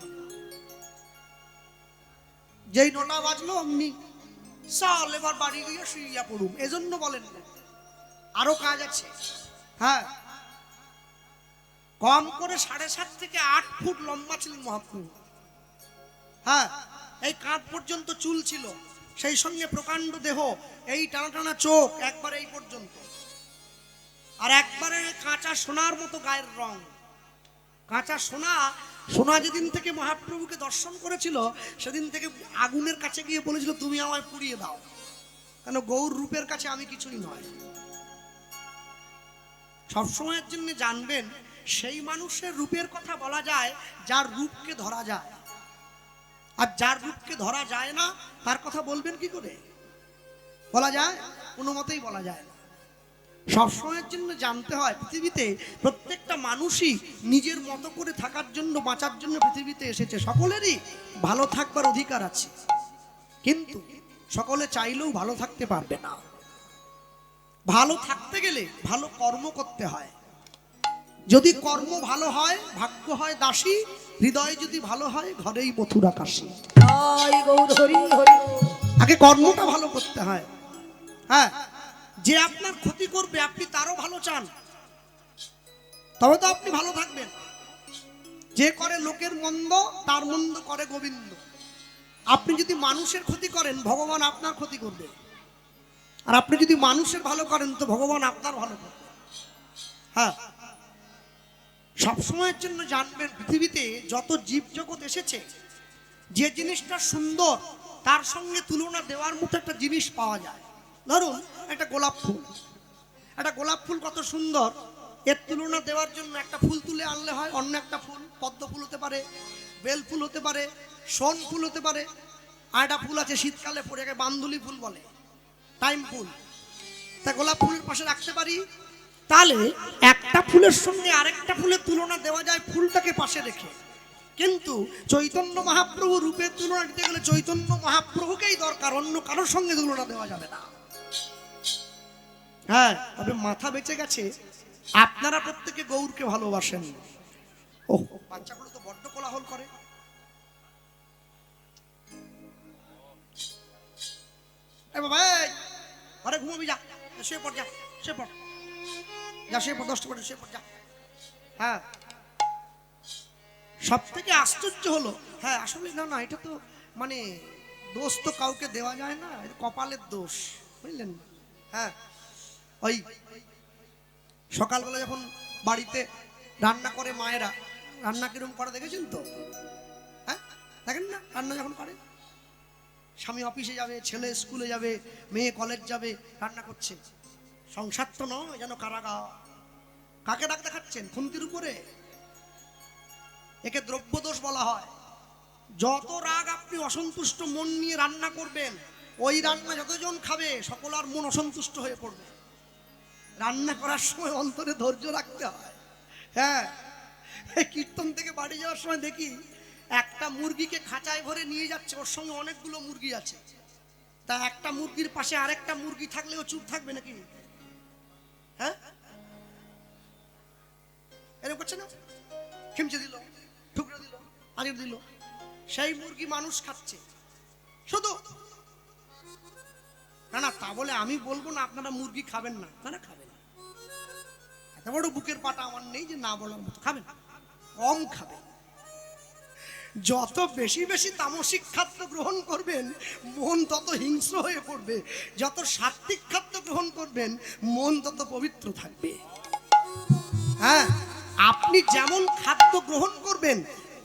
Speaker 1: যেই 9টা বাজলো অমনি চল এবার বাড়ি গিয়ে শুইয়া পড়ুম, এজন্য বলেন না, আরো কাজ আছে। হ্যাঁ, কম করে 7.5 থেকে 8 ফুট লম্বা ছিলেন মহাপ্রভু। হ্যাঁ, এই কাঁধ পর্যন্ত চুল ছিল, সেই সঙ্গে প্রকাণ্ড দেহ, এই টানা টানা চোখ একবারে এই পর্যন্ত, আর একবারে কাঁচা সোনার মতো গায়ের রং। কাঁচা সোনা, সোনা যেদিন থেকে মহাপ্রভুকে দর্শন করেছিল, সেদিন থেকে আগুনের কাছে গিয়ে বলেছিল তুমি আমায় পুড়িয়ে দাও, কেন গৌর রূপের কাছে আমি কিছুই নয়। সবসময়ের জন্য জানবেন, সেই মানুষের রূপের কথা বলা যায় যার রূপকে ধরা যায়, আর যার রূপকে ধরা যায় না তার কথা বলবেন কি করে? বলা যায়? কোনো মতেই বলা যায় না। সবসময়ের জন্য জানতে হয়, পৃথিবীতে প্রত্যেকটা মানুষই নিজের মতো করে থাকার জন্য, বাঁচার জন্য পৃথিবীতে এসেছে। সকলেরই ভালো থাকবার অধিকার আছে, কিন্তু সকলে চাইলেও ভালো থাকতে পারবে না। ভালো থাকতে গেলে ভালো কর্ম করতে হয়। যদি কর্ম ভালো হয় ভাগ্য হয় দাসী, হৃদয় যদি ভালো হয় ঘরেই মথুরা কাশী।
Speaker 2: জয় গৌর হরি হরি বল।
Speaker 1: আগে কর্মটা ভালো করতে হয়। হ্যাঁ, যে আপনার ক্ষতি করবে আপনি তারও ভালো চান, তবে তো আপনি ভালো থাকবেন। যে করে লোকের মন্দ তার মন্দ করে গোবিন্দ। আপনি যদি মানুষের ক্ষতি করেন ভগবান আপনার ক্ষতি করবে, আর আপনি যদি মানুষের ভালো করেন তো ভগবান আপনার ভালো করবে। হ্যাঁ, সবসময়ের জন্য জানবেন, পৃথিবীতে যত জীবজগৎ এসেছে, যে জিনিসটা সুন্দর তার সঙ্গে তুলনা দেওয়ার মতো একটা জিনিস পাওয়া যায়। ধরুন একটা গোলাপ ফুল, একটা গোলাপ ফুল কত সুন্দর, এর তুলনা দেওয়ার জন্য একটা ফুল তুলে আনলে হয় অন্য একটা ফুল, পদ্ম ফুল হতে পারে, বেল ফুল হতে পারে, শোন ফুল হতে পারে, আর একটা ফুল আছে শীতকালে পড়ে গেছে বান্ধুলি ফুল বলে, টাইম ফুল। তা গোলাপ ফুলের পাশে রাখতে পারি, তাহলে একটা ফুলের সঙ্গে আরেকটা ফুলের তুলনা দেওয়া যায় ফুলটাকে পাশে রেখে। কিন্তু চৈতন্য মহাপ্রভু রূপের তুলনা দিতে গেলে চৈতন্য মহাপ্রভুকেই দরকার, অন্য কারোর সঙ্গে তুলনা দেওয়া যাবে না। হ্যাঁ, তবে মাথা বেঁচে গেছে, আপনারা প্রত্যেকে গৌরকে ভালোবাসেন। ও বাচ্চাগুলো তো বড্ড কোলাহল করে। এ বাবা, ঘরে ঘুমাবি, যা শুয়ে পড়, যা শুয়ে পড়, যা শুয়ে পড়, 10টা করে শুয়ে পড়, যা। হ্যাঁ, সব থেকে আশ্চর্য হলো, হ্যাঁ আসলে না না, এটা তো মানে দোষ তো কাউকে দেওয়া যায় না, এটা কপালের দোষ, বুঝলেন? হ্যাঁ, ওই সকালবেলা যখন বাড়িতে রান্না করে মায়েরা, রান্না কিরম করে দেখেছেন তো? হ্যাঁ, দেখেন না রান্না যখন করে, স্বামী অফিসে যাবে, ছেলে স্কুলে যাবে, মেয়ে কলেজ যাবে, রান্না করছে। সংসার তো নয় যেন কারাগার। কাকে রাগ দেখাচ্ছেন? খুন্তির উপরে। একে দ্রব্যদোষ বলা হয়। যত রাগ আপনি অসন্তুষ্ট মন নিয়ে রান্না করবেন, ওই রান্না যতজন খাবে সকলার মন অসন্তুষ্ট হয়ে পড়বে। রান্না করার সময় অন্তরে ধৈর্য রাখতে হয়। হ্যাঁ, এই কীর্তন থেকে বাড়ি যাওয়ার সময় দেখি একটা মুরগিকে খাঁচায় ভরে নিয়ে যাচ্ছে, ওর সঙ্গে অনেকগুলো মুরগি আছে। তা একটা মুরগির পাশে আরেকটা মুরগি থাকলেও চুপ থাকবে নাকি? হ্যাঁ, এরকম করছে না? খিমচে দিল, ঠুকরে দিল, আলির দিল। সেই মুরগি মানুষ খাচ্ছে শুধু। না না, তা বলে আমি বলবো না আপনারা মুরগি খাবেন না, না খাবেন। এত বড় বুকের পাটা আমার নেই যে না বলার মতো। খাবেন, কম খাবেন। যত বেশি বেশি তামসিক খাদ্য গ্রহণ করবেন মন তত হিংস্র হয়ে পড়বে। যত সাত্বিক খাদ্য গ্রহণ করবেন মন তত পবিত্র থাকবে। হ্যাঁ, আপনি যেমন খাদ্য গ্রহণ করবেন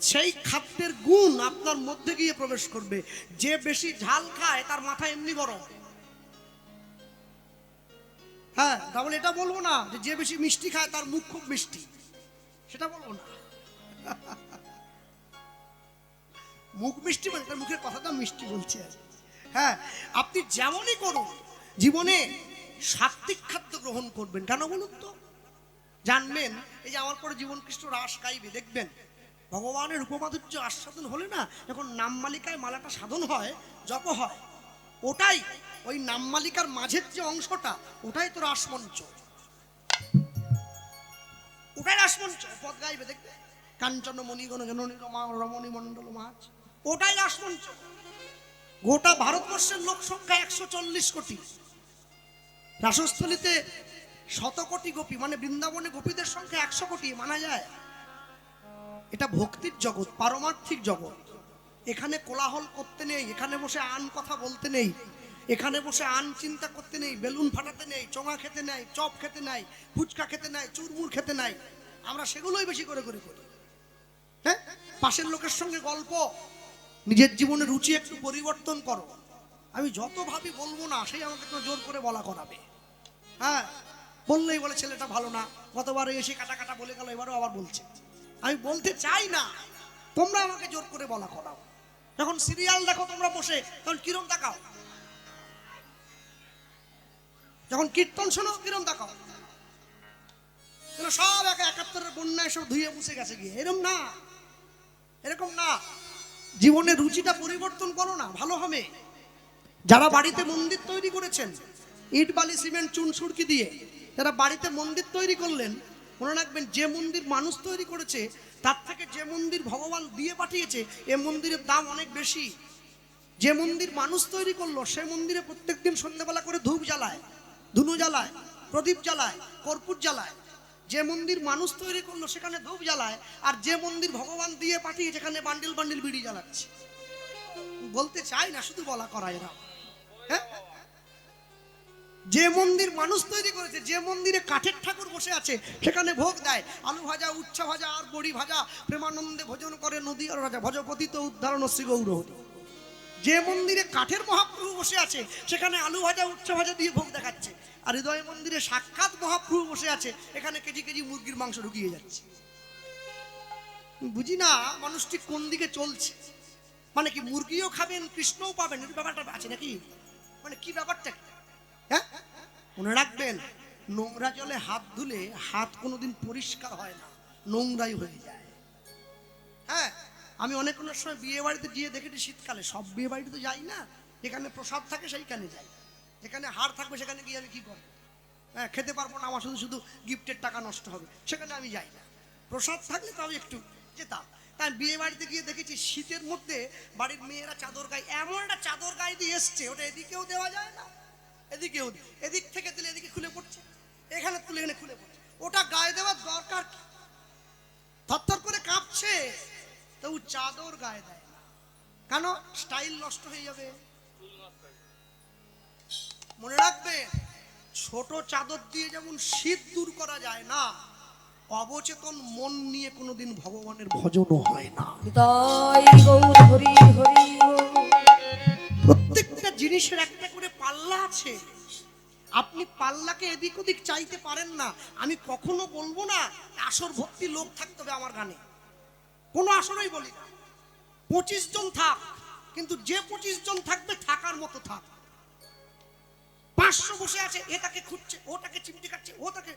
Speaker 1: সেই খাদ্যের গুণ আপনার মধ্যে গিয়ে প্রবেশ করবে। যে বেশি ঝাল খায় তার মাথা এমনি গরম। হ্যাঁ, তাহলে এটা বলবো না যে যে বেশি মিষ্টি খায় তার মুখ খুব মিষ্টি, সেটা বলবো না। মুখ মিষ্টি মানে তার মুখের কথাটা মিষ্টি বলছে। হ্যাঁ, আপনি যেমনই করুন জীবনে সাত্বিক খাদ্য গ্রহণ করবেন। কেন বলুন তো? জানবেন, এই যে আমার পরে জীবন কৃষ্ণ রাস গাইবে, দেখবেন ভগবানের উপমাধুর্য আস্বাদন হলে না, যখন নাম মালিকায় মালাটা সাধন হয়, জপ হয়, ওটাই ওই নাম মালিকার মাঝের যে অংশটা, ওটাই তো রাসমঞ্চ। ওটাই রাসমঞ্চ। পদ গাইবে, দেখবে কাঞ্চন মণিগণ জননী রমণী মণ্ডল মাছ, ওটাই রাসমঞ্চ। গোটা ভারতবর্ষের লোক সংখ্যা 140 কোটি। রাসস্থলীতে 100 কোটি গোপী, মানে বৃন্দাবনে গোপীদের সংখ্যা 100 কোটি মানা যায়। এটা ভক্তির জগৎ, পারমার্থিক জগৎ। এখানে কোলাহল করতে নেই, এখানে বসে আন কথা বলতে নেই, এখানে বসে আন চিন্তা করতে নেই, বেলুন ফাটাতে নেই, চোঙা খেতে নাই, চপ খেতে নাই, ফুচকা খেতে নাই, চুরমুর খেতে নাই। আমরা সেগুলোই বেশি করে করি। হ্যাঁ, পাশের লোকের সঙ্গে গল্প, নিজের জীবনে রুচি একটু পরিবর্তন করো। আমি যত ভাবি বলবো না, সেই আমাকে একটু জোর করে বলা করাবে। হ্যাঁ, বললেই বলে ছেলেটা ভালো না, গতবারে এসে কাটা কাটা বলে গেল, এবারও আবার বলছে। আমি বলতে চাই না, তোমরা আমাকে জোর করে বলা করাও। যখন সিরিয়াল দেখো তোমরা বসে, তখন কিরম তাকাও? যখন কীর্তন শোনো কিরম তাকাও? সব 71-এর বন্যায় সব ধুয়ে মুছে গেছে গিয়ে, এরকম না, এরকম না। জীবনের রুচিটা পরিবর্তন করো না, ভালো হবে। যারা বাড়িতে মন্দির তৈরি করেছেন ইট বালি সিমেন্ট চুন সুরকি দিয়ে, যারা বাড়িতে মন্দির তৈরি করলেন, মনে রাখবেন যে মন্দির মানুষ তৈরি করেছে তার থেকে যে মন্দির ভগবান দিয়ে পাঠিয়েছে এ মন্দিরের দাম অনেক বেশি। যে মন্দির মানুষ তৈরি করলো সে মন্দিরে প্রত্যেকদিন সন্ধ্যাবেলা করে ধূপ জ্বালায়, ধুনো জ্বালায়, প্রদীপ জ্বালায়, কর্পূর জ্বালায়। যে মন্দির মানুষ তৈরি করলো সেখানে ধূপ জ্বালায়, আর যে মন্দির ভগবান দিয়ে পাঠিয়ে সেখানে বান্ডিল বান্ডিল বিড়ি জ্বালাচ্ছে। বলতে চাই না, শুধু বলা করা এরা। হ্যাঁ, যে মন্দির মানুষ তৈরি করেছে, যে মন্দিরে কাঠের ঠাকুর বসে আছে সেখানে ভোগ দেয় আলু ভাজা, উচ্ছা ভাজা আর বড়ি ভাজা। প্রেমানন্দে ভোজন করে নদী আর রাজা, ভজপতি তো উদ্ধারণ শ্রী গৌরহরি। যে মন্দিরে কাঠের মহাপ্রভু বসে আছে সেখানে আলু ভাজা, উচ্ছা ভাজা দিয়ে ভোগ দেখাচ্ছে। আর হৃদয় মন্দিরে সাক্ষাৎ মহাপ্রভু বসে আছে, এখানে কেজি কেজি মুরগির মাংস ঢুকিয়ে যাচ্ছে। বুঝি না মানুষটি কোন দিকে চলছে। মানে কি মুরগিও খাবেন কৃষ্ণও পাবেন, এই ব্যাপারটা আছে নাকি? মানে কি ব্যাপারটা? হ্যাঁ, মনে রাখবেন, নোংরা জলে হাত ধুলে হাত কোনোদিন পরিষ্কার হয় না, নোংরাই হয়ে যায়। হ্যাঁ, আমি অনেক সময় বিয়ে বাড়িতে গিয়ে দেখেছি, শীতকালে সব বিয়ে বাড়িতে তো যাই না, যেখানে প্রসাদ থাকে সেইখানে যাই, যেখানে হাড় থাকবে সেখানে গিয়ে আমি কি করবো? হ্যাঁ, খেতে পারবো না, আমার শুধু শুধু গিফটের টাকা নষ্ট হবে, সেখানে আমি যাই না। প্রসাদ থাকলে তো আমি একটু যেতাম। তাই বিয়ে বাড়িতে গিয়ে দেখেছি শীতের মধ্যে বাড়ির মেয়েরা চাদর গায়ে, এমন একটা চাদর গায়ে দিয়ে এসছে, ওটা এদিকেও দেওয়া যায় না, এদিকেও, এদিক থেকে দিলে এদিকে খুলে পড়ছে, এখানে তুলে এখানে খুলে পড়ছে। ওটা গায়ে দেওয়ার দরকার কি? থরথর করে কাঁপছে, তবু চাদর গায়ে দেয় না। কেন? স্টাইল নষ্ট হয়ে যাবে। মনে রাখবে, ছোট চাদর দিয়ে যেমন শীত দূর করা যায় না, অবচেতন মন নিয়ে কোনোদিন ভগবানের ভজনও হয় না।
Speaker 2: হৃদয় গৌর হরি হরি।
Speaker 1: প্রত্যেকটা জিনিসের একটা করে পাল্লা আছে। আপনি পাল্লাকে এদিক ওদিক চাইতে পারেন না। আমি কখনো বলবো না আসর ভর্তি লোক থাকতে হবে আমার গানে, কোনো আসরেই বলি না। 25 জন থাক, কিন্তু যে 25 জন থাকবে থাকার মতো থাক। 500 বসে আছে, এটাকে খুঁজছে, ওটাকে চিমটি কাটছে, ওটাকে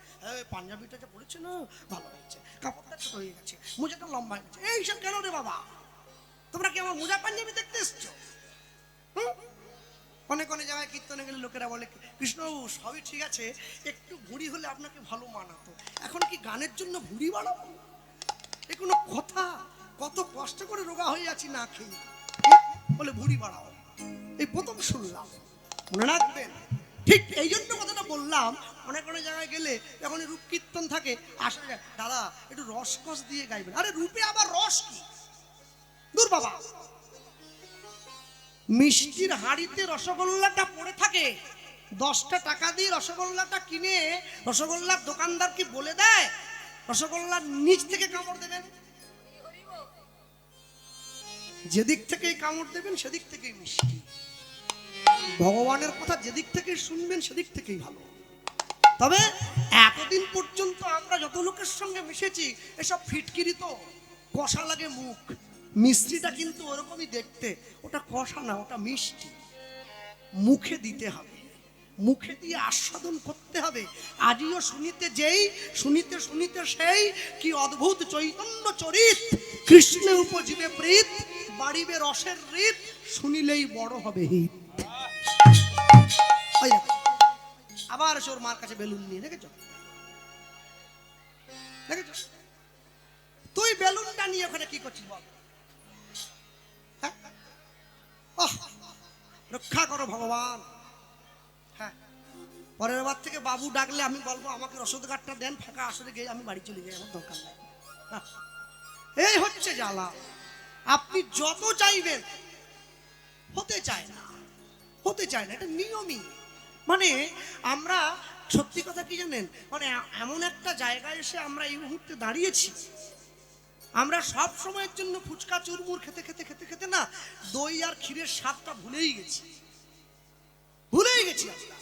Speaker 1: পাঞ্জাবিটা যে পড়েছে না ভালো হয়েছে, কাপড়টা ছোট হয়ে গেছে, মোজাটা লম্বা হয়ে গেছে, এইসব কেন রে বাবা? তোমরা কি আমার মোজা পাঞ্জাবি দেখতে এসছো? অনেক অনেক জায়গায় কীর্তনে গেলে লোকেরা বলে কৃষ্ণবাবু সবই ঠিক আছে, একটু ভুঁড়ি হলে আপনাকে ভালো মানাতো। এখন কি গানের জন্য ভুঁড়ি বাড়াবো? এ কোনো কথা? কত কষ্ট করে রোগা হয়ে আছি না খেয়ে, বলে ভুঁড়ি বাড়াও। এই প্রথম শুনলাম, মনে রাখবেন। ঠিক এই জন্য কথাটা বললাম। অনেক অনেক জায়গায় গেলে যখন রূপ কীর্তন থাকে, আসলে দাদা একটু রসকস দিয়ে গাইবেন। আরে রূপে আবার রস কি? দূর বাবা, মিষ্টির হাঁড়িতে রসগোল্লাটা পড়ে থাকে, 10টা টাকা দিয়ে রসগোল্লাটা কিনে রসগোল্লার দোকানদার কি বলে দেয় রসগোল্লার নিচ থেকে কামড় দেবেন? যেদিক থেকেই কামড় দেবেন সেদিক থেকেই মিষ্টি। ভগবানের কথা যেদিক থেকে শুনবেন সেদিক থেকেই ভালো। তবে এতদিন পর্যন্ত আমরা যত লোকের সঙ্গে মিশেছি, এসব ফিটকিরি তো কষা লাগে মুখ। মিষ্টিটা কিন্তু ওরকমই দেখতে, ওটা কষা না, ওটা মিষ্টি। মুখে দিতে হবে, মুখে দিয়ে আস্বাদন করতে হবে। আজিও শুনিতে যেই, শুনিতে শুনিতে সেই, কি অদ্ভুত চৈতন্য চরিত, কৃষ্ণের উপজীবে প্রীত, বাড়িবে রসের রীত, শুনিলেই বড় হবে হিত। আবার ওর মার কাছে বেলুন নিয়ে, দেখেছ দেখেছ? তুই বেলুনটা নিয়ে ওখানে কি করছিস বল? রক্ষা করো ভগবান। হ্যাঁ, পরের বার থেকে বাবু ডাকলে আমি বলবো আমাকে রসদ কাঠটা দেন, ফাঁকা আসরে গিয়ে আমি বাড়ি চলে যাই, আমার দরকার নাই। এই হচ্ছে জ্বালা। আপনি যত চাইবেন হতে চায় না, হতে চায় না, এটা নিয়মই। মানে আমরা সত্যি কথা কি জানেন, মানে এমন একটা জায়গায় এসে আমরা এই মুহূর্তে দাঁড়িয়েছি, আমরা সব সময়ের জন্য ফুচকা চুরমুর খেতে খেতে খেতে খেতে না দই আর ক্ষীরের স্বাদটা ভুলেই গেছি, ভুলেই গেছি আমরা।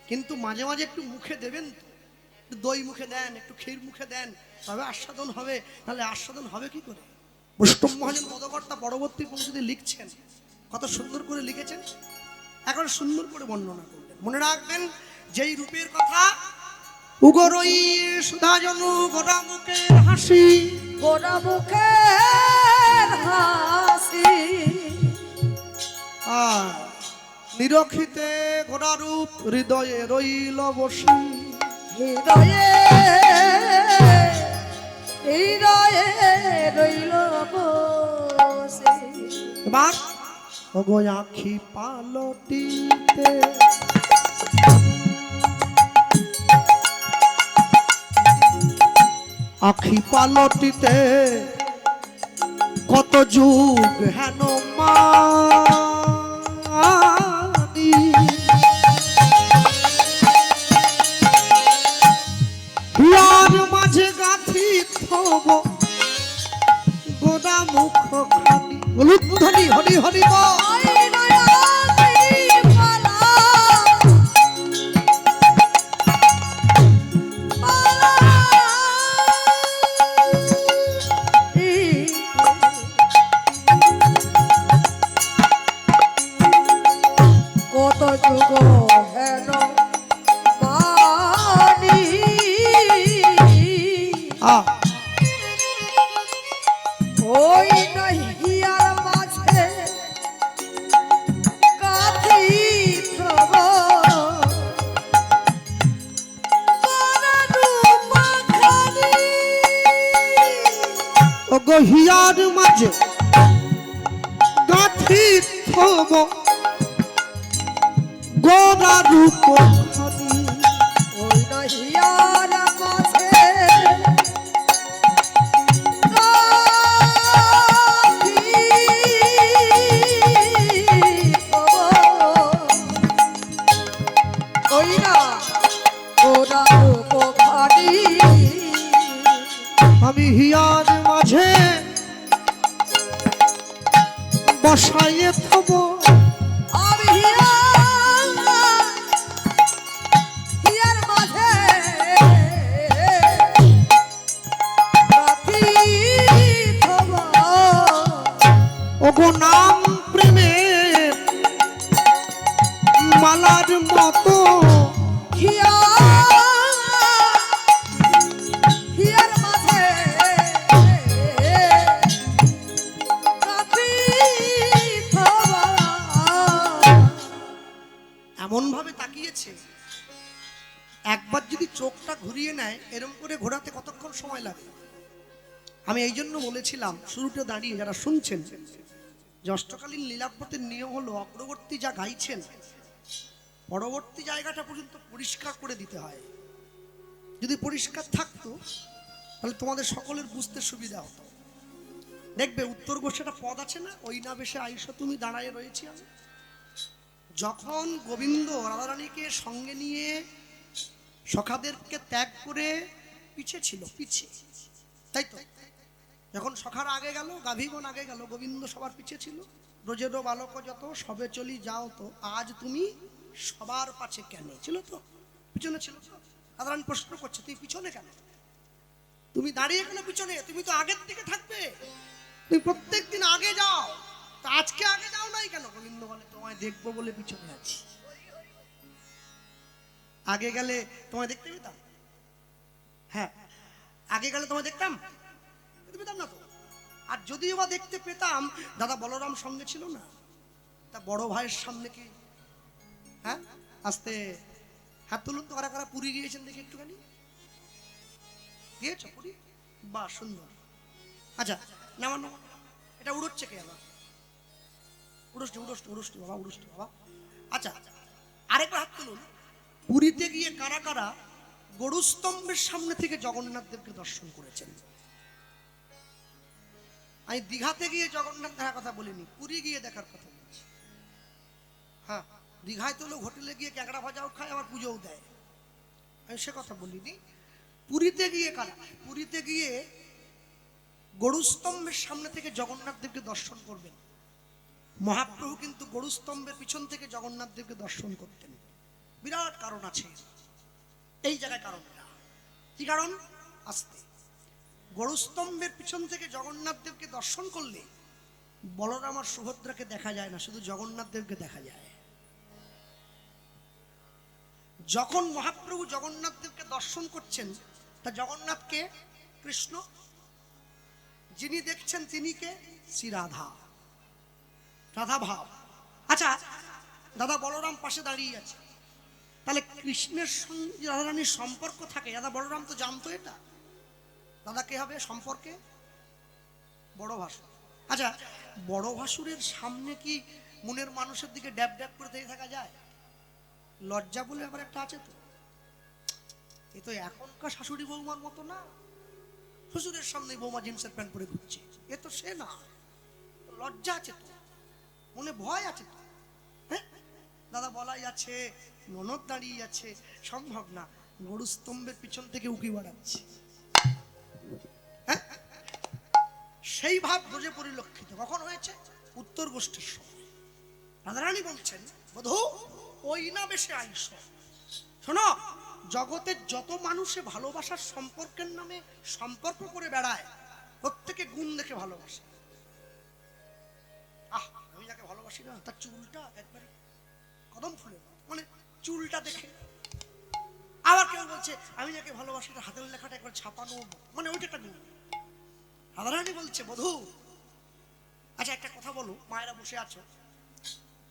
Speaker 1: কিন্তু মাঝে মাঝে একটু মুখে দেবেন তো, একটু দই মুখে দেন, একটু ক্ষীর মুখে দেন, তবে আস্বাদন হবে। তাহলে আস্বাদন হবে কি করে? বৈষ্ণব মহাজন পদকর্তা পরবর্তী পংক্তিতে লিখছেন, কত সুন্দর করে লিখেছেন, এখন সুন্দর করে বর্ণনা করলেন। মনে রাখবেন, যেই রূপের কথা, উগরই সুধাজনু গোরা মুখের হাসি,
Speaker 2: গোরা মুখের হাসি,
Speaker 1: নিরখিতে গোরা রূপ হৃদয়ে রইল বসি,
Speaker 2: হৃদয়ে হৃদয়ে রইল বসে।
Speaker 1: এবার ওগো আখি পালটিতে, আখি পালটিতে কত যুগ হেন মানি, হিয়ার মাঝে গাথি থব গোদা মুখ খানি। বলুন ধনি হরি হরি বল।
Speaker 2: কত যুগ হেন মানি, ওই নাই হিয়ার মাঝে কাথি থব
Speaker 1: ওগো হিয়ার মাঝে গাথি থব গোরা রূপ খানি,
Speaker 2: ওই নাই হিয়ার মাঝে
Speaker 1: আমি হিয়ার মাঝে বসাইয়ে থব,
Speaker 2: আমি
Speaker 1: এরকম করে ঘোরাতে কতক্ষণ সময় লাগে? আমি এই জন্য বলেছিলাম শুরুতে দাঁড়িয়ে যারা শুনছেন যে অষ্টকালীন লীলাব্রতের নিয়ম হলো অগ্রবর্তী যা গাইছেন পরবর্তী জায়গাটা পর্যন্ত পরিষ্কার করে দিতে হয়। যদি পরিষ্কার থাকতো তাহলে তোমাদের সকলের বুঝতে সুবিধা হতো। দেখবে উত্তর ঘোষে একটা পদ আছে না, ওই না বেশে আইসো তুমি দাঁড়ায় রয়েছি আমি। যখন গোবিন্দ রাধারানীকে সঙ্গে নিয়ে সখাদেরকে ত্যাগ করে পিছে ছিল, পিছে, তাই তো? যখন সখার আগে গেল, গাভীগণ আগে গেল, গোবিন্দ সবার পিছে ছিল। ব্রজেরও বালক যত সবে চলি যাও তো, আজ তুমি সবার পাশে কেন? ছিল তো, পিছনে ছিল তো। রাধারানী প্রশ্ন করছে তুই পিছনে কেন? তুমি দাঁড়িয়ে কেন পিছনে? তুমি তো আগের দিকে থাকবে, তুমি প্রত্যেক দিন আগে যাও, তা আজকে আগে যাও নাই কেন? গোবিন্দ বলে তোমায় দেখবো বলে পিছনে আছি। আগে গেলে তোমায় দেখতে পেতাম? হ্যাঁ, আগে গেলে তোমায় দেখতাম পেতাম না তো। আর যদিও বা দেখতে পেতাম, দাদা বলরাম সঙ্গে ছিল না? তা বড় ভাইয়ের সামনে কি, হ্যাঁ, আস্তে হাত তুলুন তো, কারা কারা পুরী গিয়েছেন দেখি একটুখানি। গিয়েছ পুরী? বাহ, সুন্দর। আচ্ছা, নামান নামান, এটা উড়োচ্ছে কে আবার? উড়োষ্টি উড়োষ্টি উড়োষ্টি বাবা, উড়োষ্টি বাবা। আচ্ছা, আরেকবার হাত তুলুন। পুরীতে গিয়ে কারা কারা গরুস্তম্ভের সামনে থেকে জগন্নাথ দেবকে দর্শন করেছেন? আমি দীঘাতে গিয়ে জগন্নাথ দেখার কথা বলিনি, পুরী গিয়ে দেখার কথা বলছি। হ্যাঁ, দীঘায় তো লোক হোটেলে গিয়ে ক্যাঁকড়া ভাজাও খায়, আবার পুজোও দেয়, আমি সে কথা বলিনি। পুরীতে গিয়ে কারা, পুরীতে গিয়ে গরুস্তম্ভের সামনে থেকে জগন্নাথ দেবকে দর্শন করবেন। মহাপ্রভু কিন্তু গরুস্তম্ভের পিছন থেকে জগন্নাথ দেবকে দর্শন করতেন। বিরাট কারণ আছে এই জায়গায়। কারণটা কি? কারণ আসতে গরুস্তম্ভের পিছন থেকে জগন্নাথ দেবকে দর্শন করলে বলরাম আর সুভদ্রাকে দেখা যায় না, শুধু জগন্নাথ দেবকে দেখা যায়। যখন মহাপ্রভু জগন্নাথ দেবকে দর্শন করছেন, তা জগন্নাথকে কৃষ্ণ, যিনি দেখছেন তিনি কে? শ্রী রাধা, রাধা ভাব। আচ্ছা, দাদা বলরাম পাশে দাঁড়িয়ে আছে, তাহলে কৃষ্ণের সঙ্গে রাধারানীর সম্পর্ক থাকে, দাদা বলরাম তো জানতো এটা। দাদা কে হবে সম্পর্কে? বড় ভাসুর। আচ্ছা, বড় ভাসুরের সামনে কি মনের মানুষের দিকে ড্যাব ড্যাব করে দেখে থাকা যায়? লজ্জা বলে আবার একটা আছে তো। এ তো এখনকার শাশুড়ি বৌমার মতো না, শ্বশুরের সামনে বৌমা জিন্সের প্যান্ট পরে ঘুরছে, এ তো সে না। লজ্জা আছে তো, মনে ভয় আছে তো। হ্যাঁ, দাদা বলাই আছে, ননদ দাঁড়িয়ে আছে, সম্ভব না। গরুস্তম্ভের পিছন থেকে উকি বাড়াচ্ছে। হ্যাঁ, সেই ভাব ব্রজে পরিলক্ষিত কখন হয়েছে? উত্তর গোষ্ঠীর সময়। রাধারানী বলছেন বধূ ওই না বেশে আইস। শোনো, জগতের যত মানুষে ভালোবাসার সম্পর্কের নামে সম্পর্ক করে বেড়ায়, প্রত্যেকে গুণ দেখে ভালোবাসে। আমি যাকে ভালোবাসি না, তার চুলটা একবারে কদম ফুলে, মানে চুলটা দেখে। আবার কেউ বলছে আমি যাকে ভালোবাসি তার হাতের লেখাটা একবার ছাপানো, মানে ওইটা একটা গুণ। রাধারানী বলছে বধূ, আচ্ছা একটা কথা বলো, মায়েরা বসে আছো,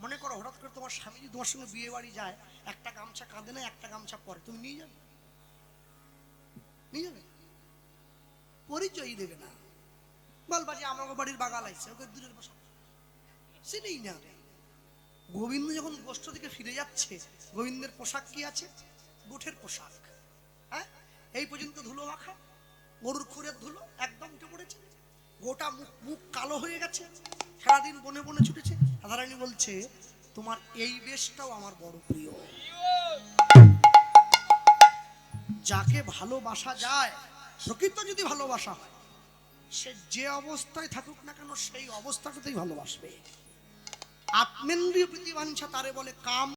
Speaker 1: মনে করো হঠাৎ করে তোমার স্বামী যদি তোমার সঙ্গে বিয়ে বাড়ি যায়, একটা গামছা কাঁধে না, একটা গামছা পরে, তুমি নিয়ে যাবে? নিয়ে যাবে? পরিচয় দেবে না, বলবা যে আমাকে বাড়ির বাগাল আইছে, ওকে দূরের বসা চিনেই না। গোবিন্দ যখন গোষ্ঠ থেকে ফিরে যাচ্ছে, গোবিন্দের পোশাক কি আছে? গোঠের পোশাক। হ্যাঁ, এই পর্যন্ত ধুলো মাখা, গরুর খুরের ধুলো একদম উঠে পড়েছে, গোটা মুখ মুখ কালো হয়ে গেছে, সারাদিন বনে বনে ছুটেছে। রাধারানী বলছে তোমার এই বেশটাও আমার বড় প্রিয়। যাকে ভালোবাসা যায়, প্রকৃত যদি ভালোবাসা হয়, সে যে অবস্থায় থাকুক না কেন সেই অবস্থাটাতেই ভালোবাসবে। আত্মেন্দ্রিয় প্রীতিবাঞ্ছা তারে বলে কাম।